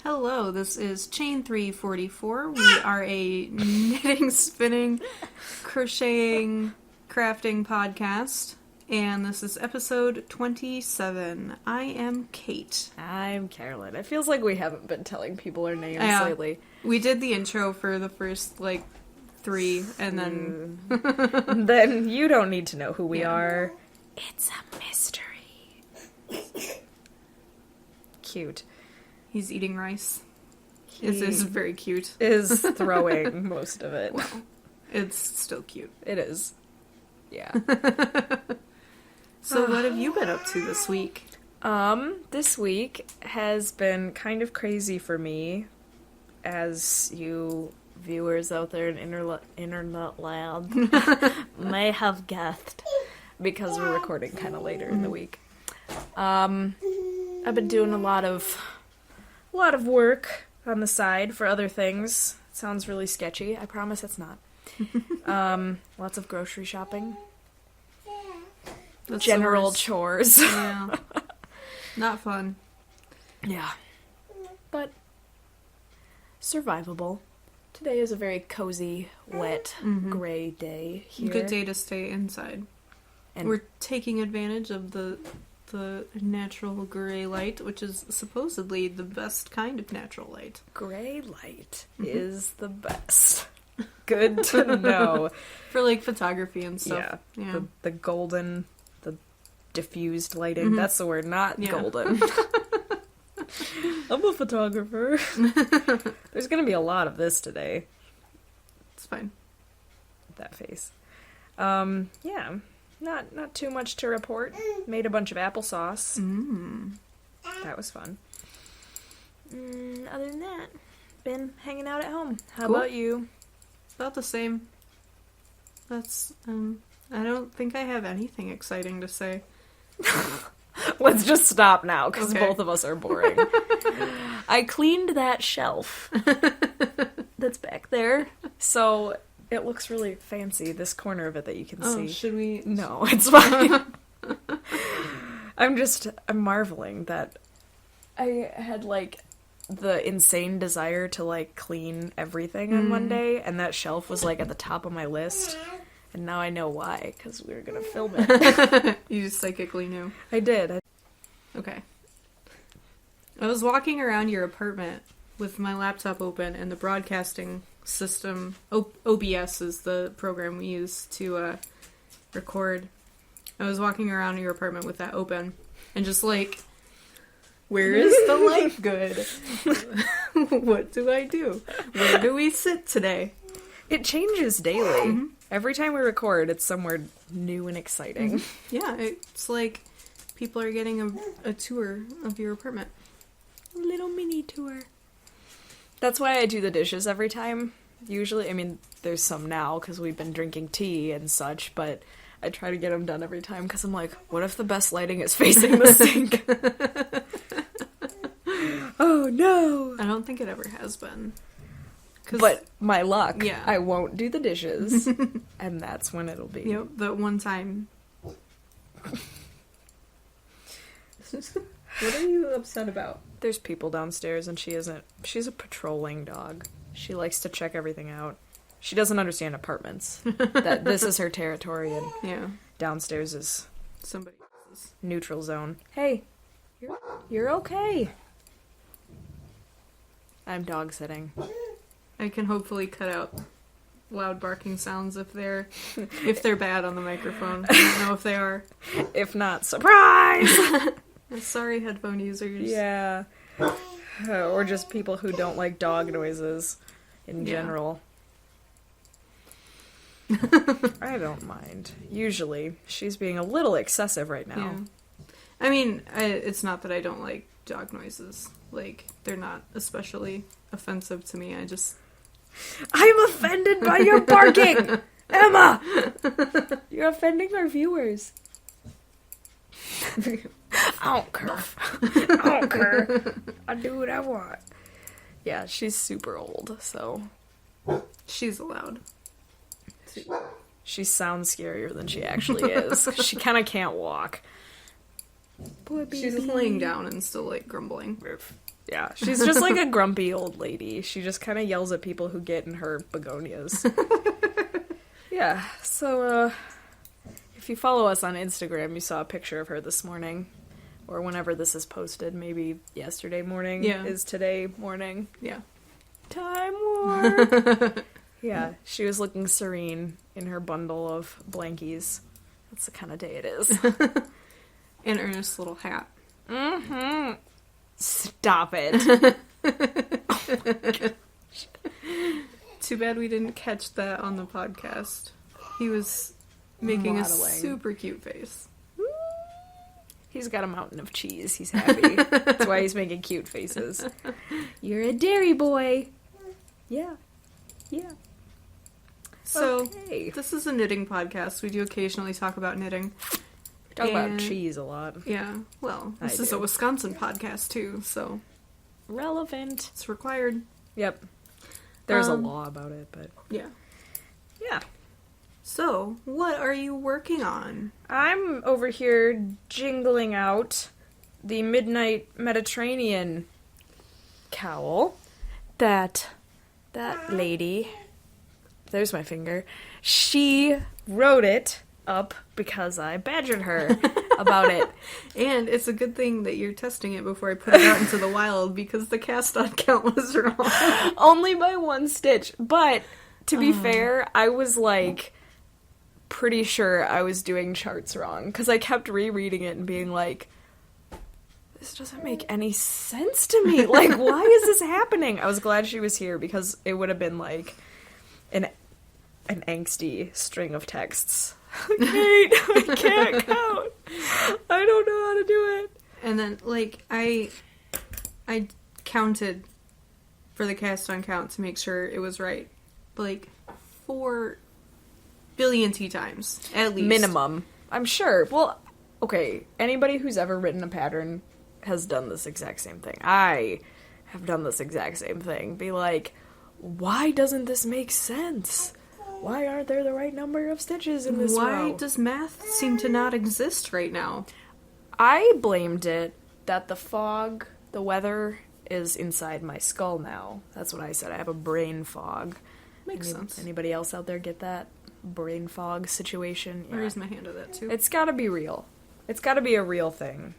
Hello, this is Chain 344. We are a knitting, spinning, crocheting, crafting podcast, and this is episode 27. I am Kait. I'm Carolyn. It feels like we haven't been telling people our names lately. We did the intro for the first, 3, and then... Then you don't need to know who we are. It's a mystery. Cute. He's eating rice. It is very cute. Is throwing most of it. Well, it's still cute. It is. Yeah. So what have you been up to this week? This week has been kind of crazy for me, as you viewers out there in internet land may have guessed, because we're recording kind of later in the week. I've been doing a lot of work on the side for other things. It sounds really sketchy. I promise it's not. Lots of grocery shopping. That's General chores. Yeah. Not fun. Yeah. But survivable. Today is a very cozy, wet, gray day here. Good day to stay inside. And we're taking advantage of the natural gray light, which is supposedly the best kind of natural light. Gray light is the best. Good to know. For photography and stuff. Yeah. The golden, the diffused lighting. That's the word, not golden. I'm a photographer. There's gonna be a lot of this today. It's fine. That face. Yeah. Not too much to report. Made a bunch of applesauce. That was fun. Other than that, been hanging out at home. How about you? About the same. That's, I don't think I have anything exciting to say. Let's just stop now, because both of us are boring. I cleaned that shelf that's back there, so... It looks really fancy, this corner of it that you can see. Should we? No, it's fine. I'm marveling that I had, the insane desire to, clean everything on Monday, and that shelf was, at the top of my list. And now I know why, because we were going to film it. You just psychically knew. I did. Okay. I was walking around your apartment with my laptop open and the broadcasting system. OBS is the program we use to record. I was walking around your apartment with that open and just where is the light good? What do I do? Where do we sit today? It changes daily. Every time we record, it's somewhere new and exciting. Yeah, it's people are getting a tour of your apartment. A little mini tour. That's why I do the dishes every time, usually. I mean, there's some now, because we've been drinking tea and such, but I try to get them done every time, because I'm like, what if the best lighting is facing the sink? Oh, no! I don't think it ever has been. But my luck, yeah. I won't do the dishes, and that's when it'll be. Yep, that one time. What are you upset about? There's people downstairs, and she's a patrolling dog. She likes to check everything out. She doesn't understand apartments. That this is her territory, and downstairs is somebody else's neutral zone. Hey, you're okay. I'm dog sitting. I can hopefully cut out loud barking sounds if they're bad on the microphone. I don't know if they are. If not, surprise! Sorry, headphone users. Yeah. Or just people who don't like dog noises in general. I don't mind. Usually. She's being a little excessive right now. Yeah. I mean, it's not that I don't like dog noises. They're not especially offensive to me. I'm offended by your barking! Emma! You're offending our viewers. I don't care. I don't care. I do what I want. Yeah, she's super old, so... She's allowed. She sounds scarier than she actually is. She kind of can't walk. Poor baby. She's laying down and still, grumbling. Yeah, she's just like a grumpy old lady. She just kind of yells at people who get in her begonias. Yeah, so, if you follow us on Instagram, you saw a picture of her this morning. Or whenever this is posted, maybe yesterday morning is today morning. Yeah. Time warp! Yeah, she was looking serene in her bundle of blankies. That's the kind of day it is. And Ernest's little hat. Mm-hmm. Stop it. Oh my gosh. Too bad we didn't catch that on the podcast. He was making a super cute face. He's got a mountain of cheese. He's happy. That's why he's making cute faces. You're a dairy boy. Yeah. Yeah. So, This is a knitting podcast. We do occasionally talk about knitting. We talk about cheese a lot. Yeah. Well, this is a Wisconsin podcast, too, so... Relevant. It's required. Yep. There's a law about it, but... Yeah. Yeah. So, what are you working on? I'm over here jingling out the Midnight Mediterranean cowl that lady, there's my finger, she wrote it up because I badgered her about it. And it's a good thing that you're testing it before I put it out into the wild because the cast-on count was wrong. Only by 1 stitch. But, to be fair, I was like... pretty sure I was doing charts wrong, because I kept rereading it and being like, this doesn't make any sense to me. Like, why is this happening? I was glad she was here, because it would have been like an angsty string of texts. Kate, I can't count. I don't know how to do it. And then, like, I counted for the cast-on count to make sure it was right. Like, 4 billion times, at least. Minimum. I'm sure. Well, okay, anybody who's ever written a pattern has done this exact same thing. I have done this exact same thing. Be like, why doesn't this make sense? Why aren't there the right number of stitches in this row? Why does math seem to not exist right now? I blamed it that the fog, the weather, is inside my skull now. That's what I said. I have a brain fog. Makes sense. Anybody else out there get that? Brain fog situation? Yeah. I raised my hand to that, too. It's gotta be real. It's gotta be a real thing.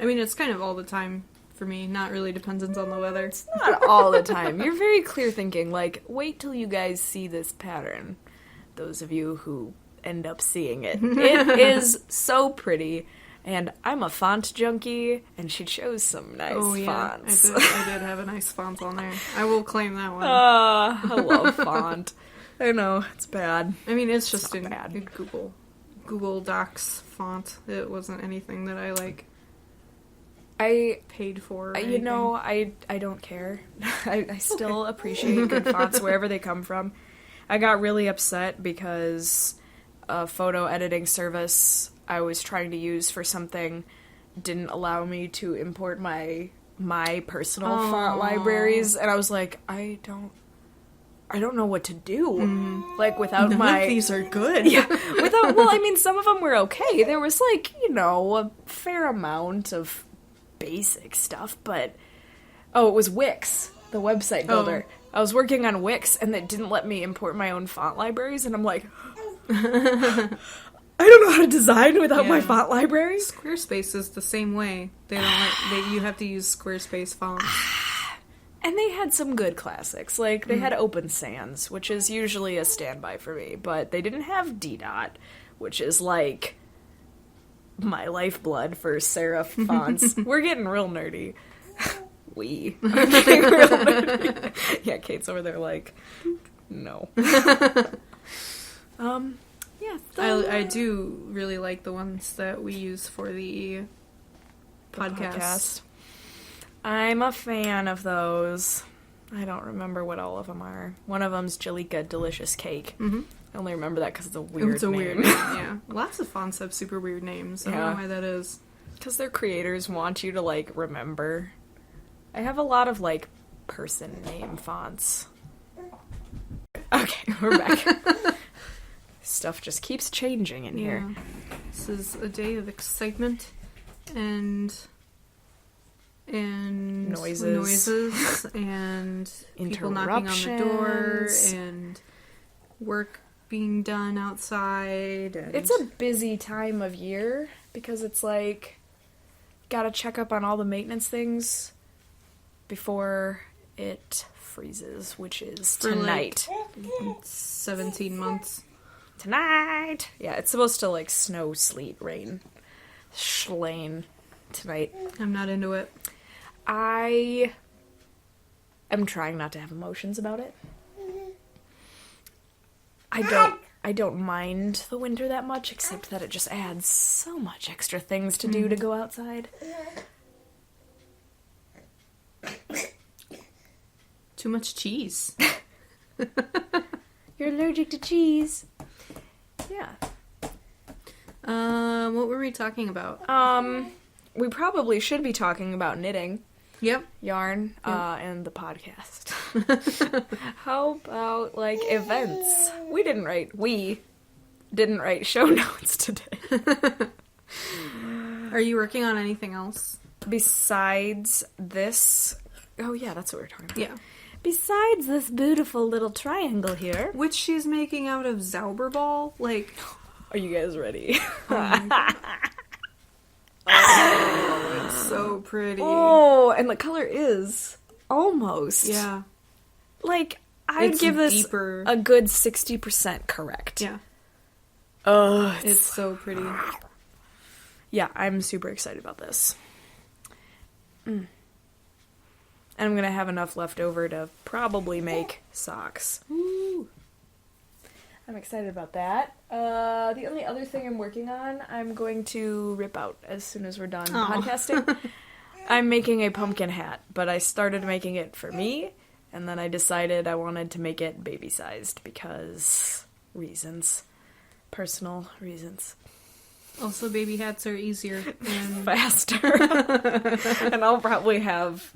I mean, it's kind of all the time for me, not really dependent on the weather. It's not all the time. You're very clear thinking, like, wait till you guys see this pattern. Those of you who end up seeing it. It is so pretty, and I'm a font junkie, and she chose some nice fonts. I did have a nice font on there. I will claim that one. I love font. I know, it's bad. I mean, it's just in Google Docs font. It wasn't anything that I paid for. You know, I don't care. I still appreciate good fonts wherever they come from. I got really upset because a photo editing service I was trying to use for something didn't allow me to import my personal font libraries, and I was like, I don't know what to do. Like, without None of these are good. Yeah. Well, I mean, some of them were okay. There was, like, you know, a fair amount of basic stuff, but... Oh, it was Wix, the website builder. I was working on Wix, and it didn't let me import my own font libraries, and I'm like... I don't know how to design without my font library. Squarespace is the same way. They don't you have to use Squarespace fonts. And they had some good classics. Like, they had Open Sans, which is usually a standby for me, but they didn't have D-Dot, which is, like, my lifeblood for serif fonts. We're getting real nerdy. We are getting real nerdy. Yeah, Kate's over there like, no. Yeah. I do really like the ones that we use for the podcast. I'm a fan of those. I don't remember what all of them are. One of them's Jalika Delicious Cake. Mm-hmm. I only remember that because it's a weird name. Weird name, yeah. Lots of fonts have super weird names. I don't know why that is. Because their creators want you to, like, remember. I have a lot of, like, person name fonts. Okay, we're back. Stuff just keeps changing in here. This is a day of excitement and and noises and people knocking on the door and work being done outside. And it's a busy time of year because it's like gotta check up on all the maintenance things before it freezes, which is tonight. Like 17 months. Tonight! Yeah, it's supposed to like snow, sleet, rain, schlain tonight. I'm not into it. I am trying not to have emotions about it. I don't mind the winter that much, except that it just adds so much extra things to do to go outside. Too much cheese. You're allergic to cheese. Yeah. What were we talking about? We probably should be talking about knitting. Yep. Yarn, and the podcast. How about, like, events? We didn't write show notes today. Are you working on anything else? Besides this... Oh, yeah, that's what we're talking about. Yeah. Besides this beautiful little triangle here... Which she's making out of Zauberball? Like... Are you guys ready? Oh, it's so pretty. Oh, and the color is almost. Yeah. Like, I'd give this deeper. A good 60% correct. Yeah. Oh, it's so pretty. Yeah, I'm super excited about this. And I'm gonna have enough left over to probably make socks. Ooh. I'm excited about that. The only other thing I'm working on, I'm going to rip out as soon as we're done podcasting. I'm making a pumpkin hat, but I started making it for me, and then I decided I wanted to make it baby-sized because reasons. Personal reasons. Also, baby hats are easier and faster. And I'll probably have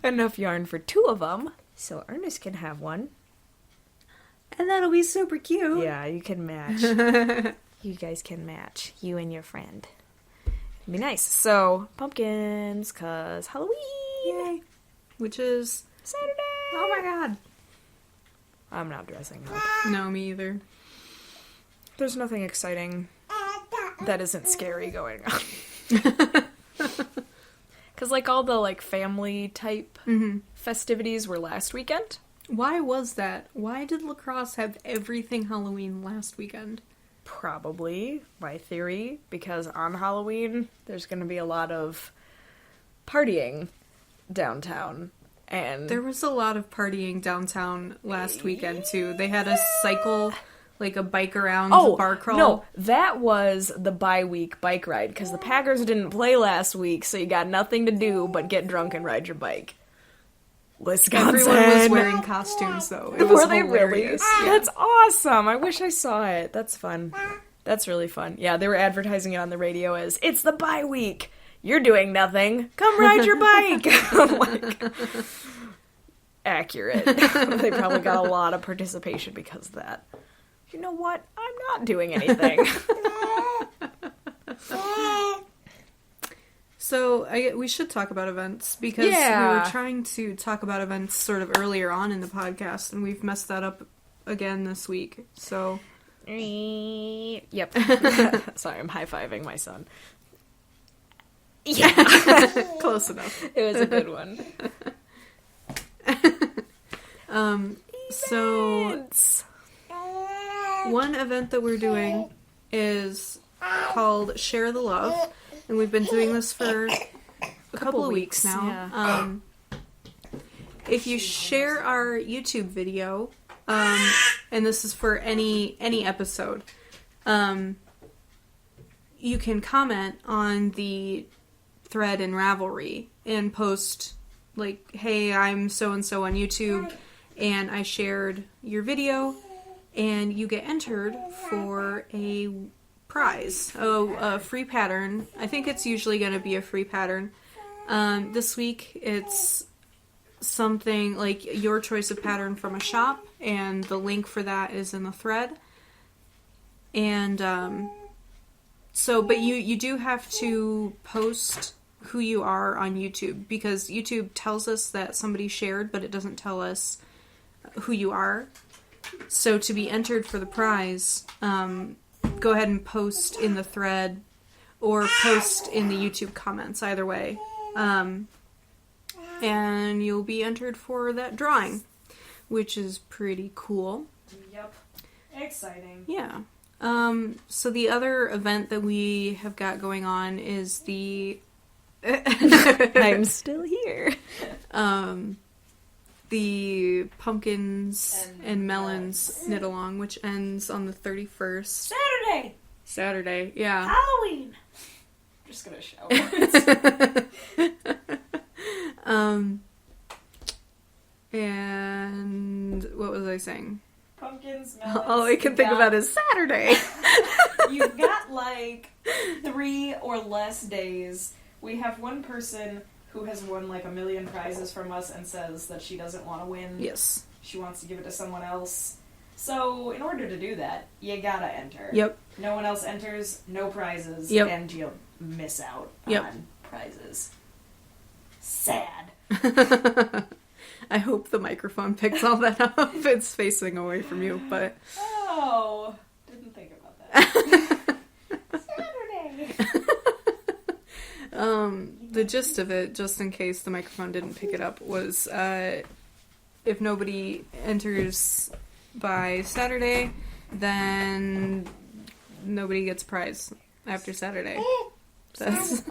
enough yarn for 2 of them, so Ernest can have one. And that'll be super cute. Yeah, you can match. You guys can match. You and your friend. It'd be nice. So, pumpkins, 'cause Halloween! Yay! Which is... Saturday! Oh my god! I'm not dressing up. No, me either. There's nothing exciting that isn't scary going on. Because, like, all the, like, family-type festivities were last weekend. Why was that? Why did lacrosse have everything Halloween last weekend? Probably, my theory, because on Halloween, there's going to be a lot of partying downtown. And there was a lot of partying downtown last weekend, too. They had a cycle, like a bike around bar crawl. No, that was the bye-week bike ride, because the Packers didn't play last week, so you got nothing to do but get drunk and ride your bike. Wisconsin. Everyone was wearing costumes, though. It was Were they hilarious. really? Yeah. That's awesome. I wish I saw it. That's fun. That's really fun. Yeah, they were advertising it on the radio as, it's the bye week. You're doing nothing. Come ride your bike. I'm like, accurate. They probably got a lot of participation because of that. You know what? I'm not doing anything. So, we should talk about events, because we were trying to talk about events sort of earlier on in the podcast, and we've messed that up again this week, so... Yep. Sorry, I'm high-fiving my son. Yeah. Close enough. It was a good one. So... One event that we're doing is called Share the Love. And we've been doing this for a couple of weeks now. Yeah. If you share our YouTube video, and this is for any episode, you can comment on the thread in Ravelry and post, like, hey, I'm so-and-so on YouTube, and I shared your video, and you get entered for a prize. A free pattern. I think it's usually going to be a free pattern. This week it's something like your choice of pattern from a shop, and the link for that is in the thread. And but you do have to post who you are on YouTube, because YouTube tells us that somebody shared, but it doesn't tell us who you are. So to be entered for the prize, go ahead and post in the thread or post in the YouTube comments, either way. And you'll be entered for that drawing, which is pretty cool. Yep. Exciting. Yeah. So the other event that we have got going on is the... I'm still here. The Pumpkins and Melons knit-along, which ends on the 31st. Saturday, yeah. Halloween! Just gonna shout. And what was I saying? Pumpkins, melons. All I can think about is Saturday. You've got like 3 or less days. We have one person who has won like 1 million prizes from us and says that she doesn't want to win. Yes. She wants to give it to someone else. So in order to do that, you gotta enter. Yep. No one else enters, no prizes, Yep. and you'll miss out Yep. on prizes. Sad. I hope the microphone picks all that up. It's facing away from you, but... Oh, didn't think about that. Saturday! The gist of it, just in case the microphone didn't pick it up, was if nobody enters by Saturday, then nobody gets a prize after Saturday. That's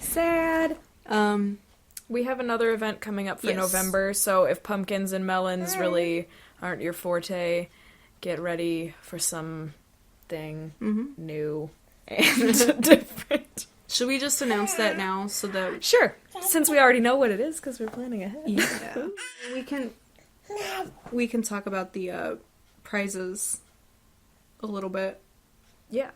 Sad. We have another event coming up for Yes. November, so if pumpkins and melons really aren't your forte, get ready for something new and different. Should we just announce that now so that... Sure, since we already know what it is, because we're planning ahead. Yeah. We can talk about the prizes a little bit. Yeah.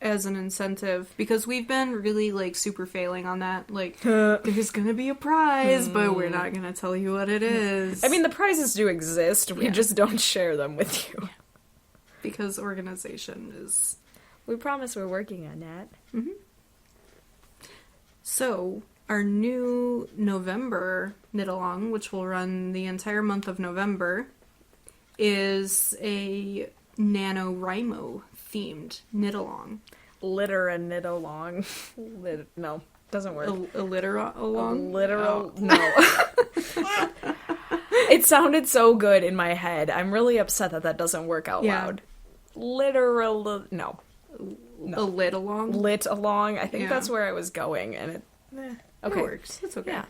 As an incentive, because we've been really, like, super failing on that. Like, there's gonna be a prize, but we're not gonna tell you what it is. I mean, the prizes do exist, we just don't share them with you. Yeah. Because organization is... We promise we're working on that. Mm-hmm. So, our new November knit-along, which will run the entire month of November, is a NaNoWriMo themed knit-along. Litter and knit along. No, doesn't work. A litter-along? Literal. No. It sounded so good in my head. I'm really upset that doesn't work out loud. Literal. No. A lit-along? Lit along. I think that's where I was going, and it. Okay. It works. It's okay. Yeah.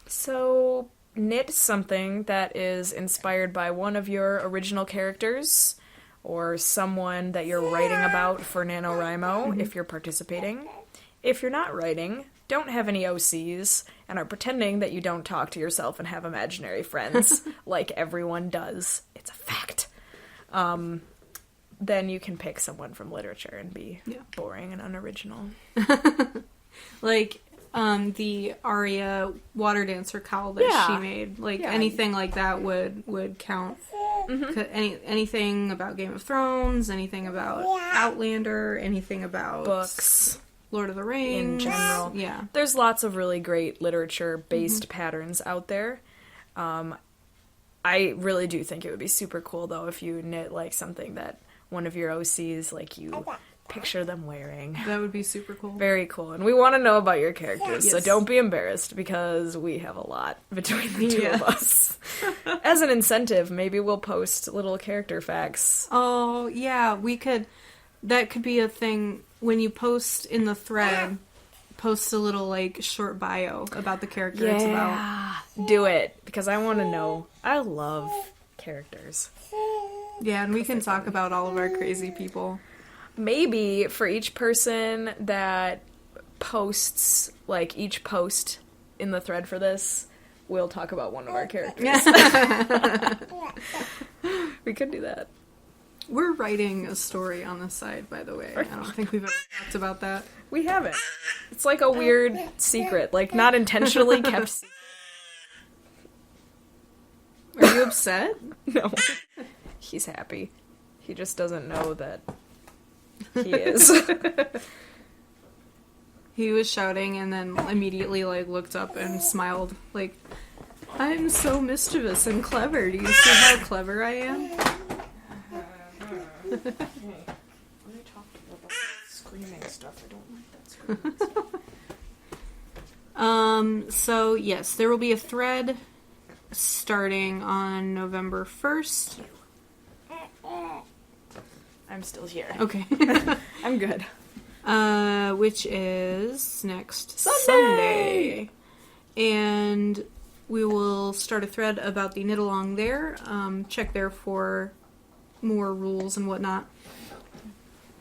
So, knit something that is inspired by one of your original characters, or someone that you're writing about for NaNoWriMo, if you're participating. If you're not writing, don't have any OCs, and are pretending that you don't talk to yourself and have imaginary friends, like everyone does. It's a fact. Then you can pick someone from literature and be boring and unoriginal. Like, the Aria water dancer cowl that she made. Like, anything like that would count. Anything about Game of Thrones, anything about Outlander, anything about... Books. Lord of the Rings. In general. Yeah. There's lots of really great literature-based patterns out there. I really do think it would be super cool, though, if you knit, like, something that one of your OCs, like, you picture them wearing. That would be super cool. Very cool. And we want to know about your characters, so don't be embarrassed, because we have a lot between the two of us. As an incentive, maybe we'll post little character facts. Oh, yeah, we could... That could be a thing when you post in the thread, post a little, like, short bio about the character it's about. Do it, because I want to know. I love characters. Yeah, and we can talk about all of our crazy people. Maybe for each person that posts, like, each post in the thread for this, we'll talk about one of our characters. We could do that. We're writing a story on the side, by the way. I don't think we've ever talked about that. We haven't. It's like a weird secret, like, not intentionally kept secret. Are you upset? No. He's happy. He just doesn't know that he is. He was shouting and then immediately, like, looked up and smiled, like, I'm so mischievous and clever. Do you see how clever I am? Let me talk to you about that screaming stuff. I don't like that screaming stuff. So, yes, there will be a thread starting on November 1st. I'm still here. Okay. I'm good. Which is next Sunday! And we will start a thread about the knit along there. Check there for more rules and whatnot.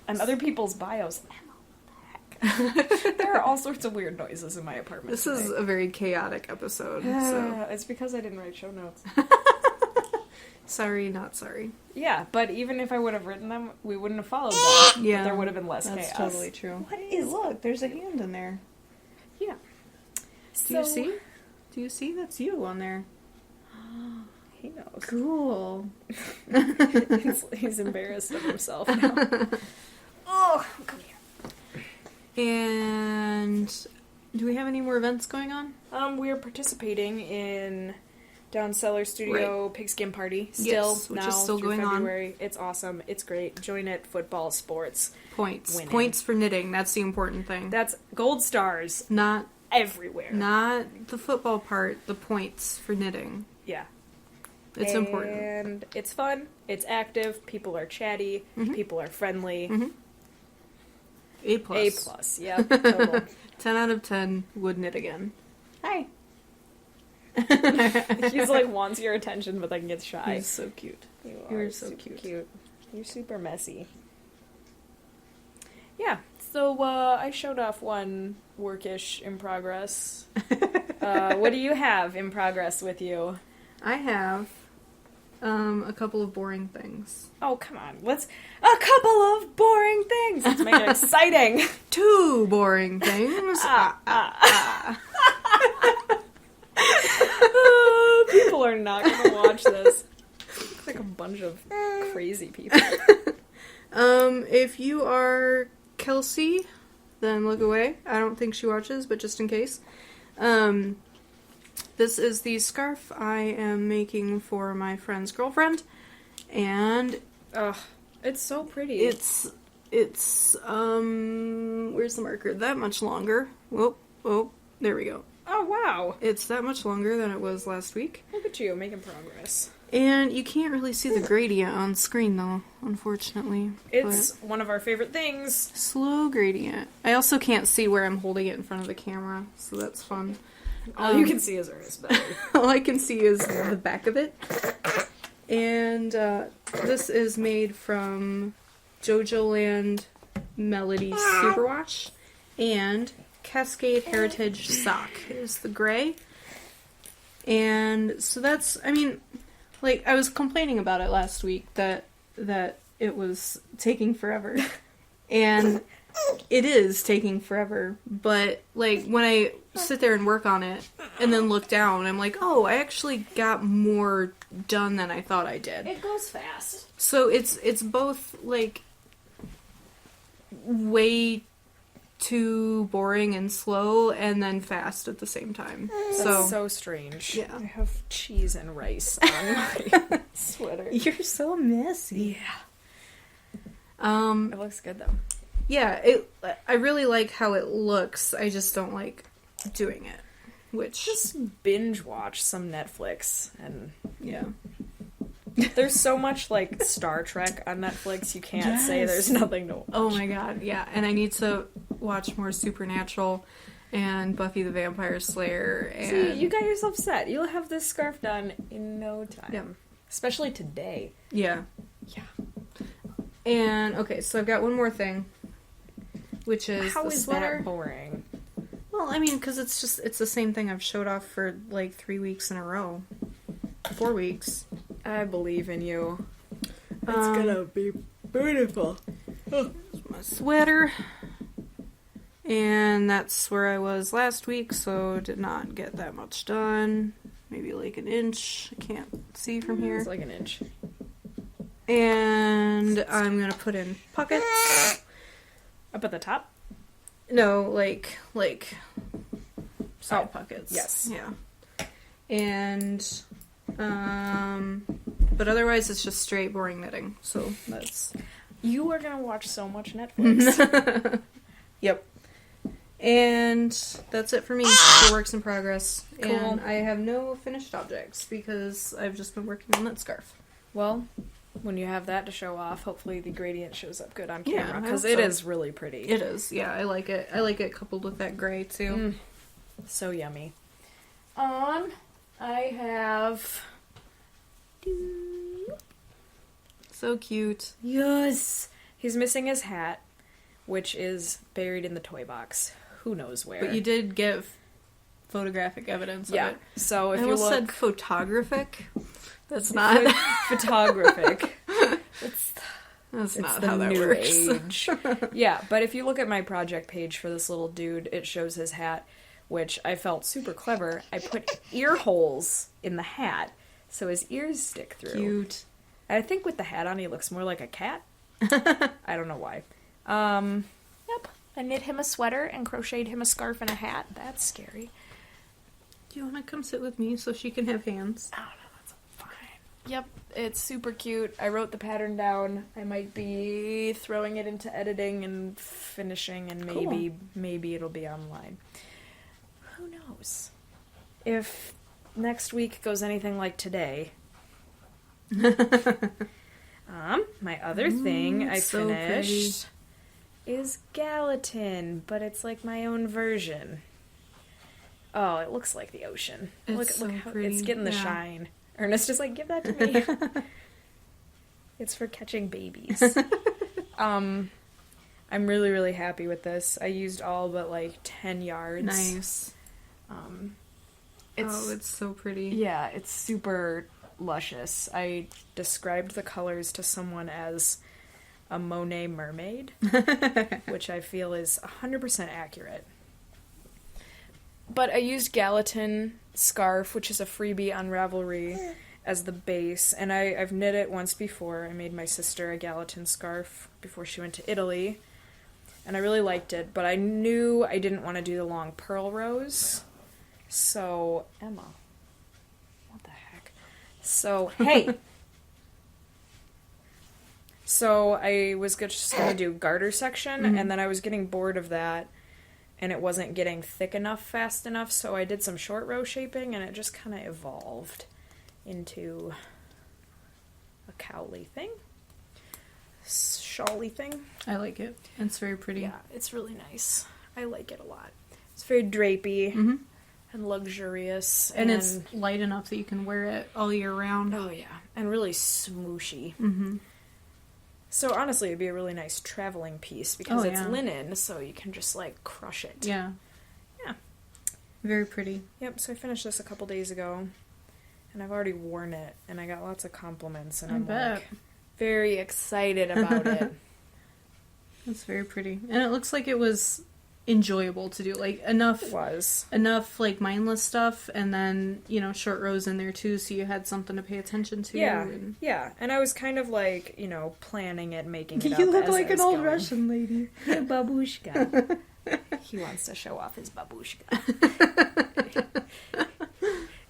And other people's bios. There are all sorts of weird noises in my apartment. This today. is a very chaotic episode. So It's because I didn't write show notes. sorry, not sorry. Yeah, but even if I would have written them, we wouldn't have followed them. Yeah, There would have been less that's chaos. totally true. Hey, look, there's a hand in there. Yeah. Do you see? Do you see? That's you on there. He knows. Cool. He's embarrassed of himself now. Oh, come here. And do we have any more events going on? We're participating in Down Cellar Studio Pigskin Party. Still, Yes, which now is still through going on. February. It's awesome. It's great. Join it. Football, sports. Points. Winning. Points for knitting. That's the important thing. That's gold stars Not everywhere. not the football part, the points for knitting. Yeah. It's important. And it's fun. It's active. People are chatty. Mhm. People are friendly. Mhm. A+. A+. Yeah, total. 10 out of 10 would knit again. Hi. He's like wants your attention, but then gets shy. He's so cute. You're so super cute. You're super messy. Yeah, so I showed off one workish in progress. What do you have in progress with you? I have a couple of boring things. Oh, come on. Let's... A couple of boring things! Let's make it exciting! 2 boring things. People are not going to watch this. It's like a bunch of crazy people. If you are Kelsey, then look away. I don't think she watches, but just in case. This is the scarf I am making for my friend's girlfriend, and Ugh, it's so pretty. it's where's the marker? That much longer. Oh, there we go. Oh, wow. It's that much longer than it was last week. Look at you, making progress. And you can't really see the gradient on screen, though, unfortunately. It's one of our favorite things. But slow gradient. I also can't see where I'm holding it in front of the camera, so that's fun. All you can see is hers, but... All I can see is the back of it. And this is made from JoJo Land Melody Superwash. And Cascade Heritage Sock is the gray. And so that's, I mean, like, I was complaining about it last week that it was taking forever. And it is taking forever. But, like, when I sit there and work on it and then look down, I'm like, oh, I actually got more done than I thought I did. It goes fast. So it's both, like, way too boring and slow and then fast at the same time. That's so strange. Yeah. I have cheese and rice on my sweater. You're so messy. It looks good, though. Yeah, I really like how it looks. I just don't like doing it. Which... Just binge watch some Netflix, and yeah. there's so much, like, Star Trek on Netflix, you can't say Yes. there's nothing to watch. Oh my god, yeah. And I need to watch more Supernatural and Buffy the Vampire Slayer. And See, you got yourself set. You'll have this scarf done in no time. Yeah. Especially today. Yeah. Yeah. And, okay, so I've got one more thing. Which is How the is sweater. that boring? Well, I mean, because it's the same thing I've showed off for, like, 3 weeks in a row. 4 weeks. I believe in you. It's gonna be beautiful. My sweater. And that's where I was last week, so did not get that much done. Maybe like an inch. I can't see from here. It's like an inch. And I'm gonna put in pockets. Up at the top? No, like side pockets. Yes. Yeah. And, but otherwise it's just straight boring knitting. So that's... You are gonna watch so much Netflix. Yep. And that's it for me for works in progress. Cool. And I have no finished objects because I've just been working on that scarf. Well, when you have that to show off, hopefully the gradient shows up good on Yeah, camera, I because hope it so. is really pretty. It is, yeah, I like it. I like it coupled with that gray, too. So yummy. I have... So cute. Yes! He's missing his hat, which is buried in the toy box. Who knows where. But you did give photographic evidence of it. So if I you almost look... said photographic. That's not... Photographic. That's not the how that new works. age. Yeah, but if you look at my project page for this little dude, it shows his hat, which I felt super clever. I put ear holes in the hat so his ears stick through. Cute. And I think with the hat on, he looks more like a cat. I don't know why. Yep. I knit him a sweater and crocheted him a scarf and a hat. That's scary. Do you want to come sit with me so she can have hands? I don't know. That's fine. Yep. It's super cute. I wrote the pattern down. I might be throwing it into editing and finishing, and maybe it'll be online. Who knows? If next week goes anything like today. My other thing I so finished is Gallatin, but it's like my own version. Oh, it looks like the ocean. It's Look so how pretty. it's getting the Yeah. shine. Ernest is like, give that to me. It's for catching babies. I'm really, really happy with this. I used all but like 10 yards. Nice. It's so pretty. Yeah, it's super luscious. I described the colors to someone as a Monet mermaid, which I feel is 100% accurate. But I used Gallatin scarf, which is a freebie on Ravelry, as the base, and I've knit it once before. I made my sister a Gallatin scarf before she went to Italy, and I really liked it, but I knew I didn't want to do the long purl rows, so... Emma. What the heck? So, hey! So I was just going to do garter section, and then I was getting bored of that, and it wasn't getting thick enough fast enough, so I did some short row shaping, and it just kind of evolved into a cowly thing. Shawly thing. I like it. It's very pretty. Yeah, it's really nice. I like it a lot. It's very drapey and luxurious. And it's light enough that you can wear it all year round. Oh, yeah. And really smooshy. Mm-hmm. So honestly, it'd be a really nice traveling piece because it's yeah. linen, so you can just like crush it. Yeah. Yeah. Very pretty. Yep, so I finished this a couple days ago, and I've already worn it, and I got lots of compliments, and I'm like very excited about it. That's very pretty. And it looks like it was enjoyable to do. Like enough like mindless stuff, and then, you know, short rows in there too, so you had something to pay attention to. Yeah, and I was kind of like, you know, planning it, making it You up look as like I an was old going. Russian lady. Babushka. He wants to show off his babushka.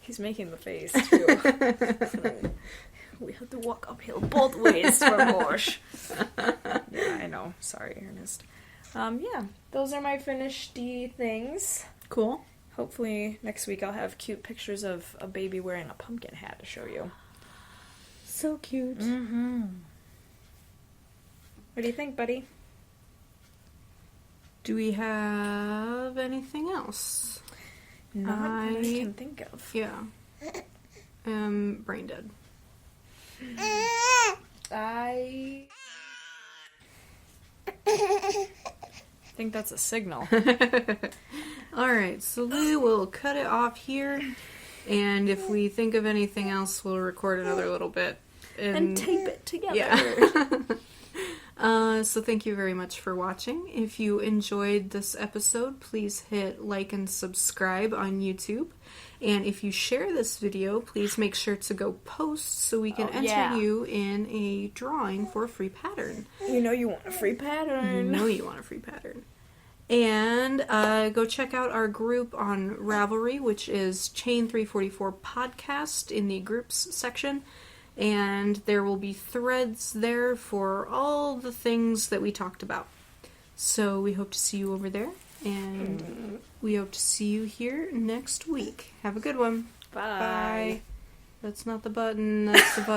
He's making the face, too. We have to walk uphill both ways for Mosh. Yeah, I know. Sorry, Ernest. Yeah, those are my finished things. Cool. Hopefully next week I'll have cute pictures of a baby wearing a pumpkin hat to show you. So cute. Mm-hmm. What do you think, buddy? Do we have anything else? Not that I can think of. Yeah. Brain dead. I think that's a signal. Alright, so we will cut it off here, and if we think of anything else, we'll record another little bit. And tape it together. Yeah. So thank you very much for watching. If you enjoyed this episode, please hit like and subscribe on YouTube. And if you share this video, please make sure to go post so we can enter you in a drawing for a free pattern. You know you want a free pattern. You know you want a free pattern. And go check out our group on Ravelry, which is Chain 344 Podcast in the groups section. And there will be threads there for all the things that we talked about. So we hope to see you over there. And we hope to see you here next week. Have a good one. Bye. That's not the button. That's the button.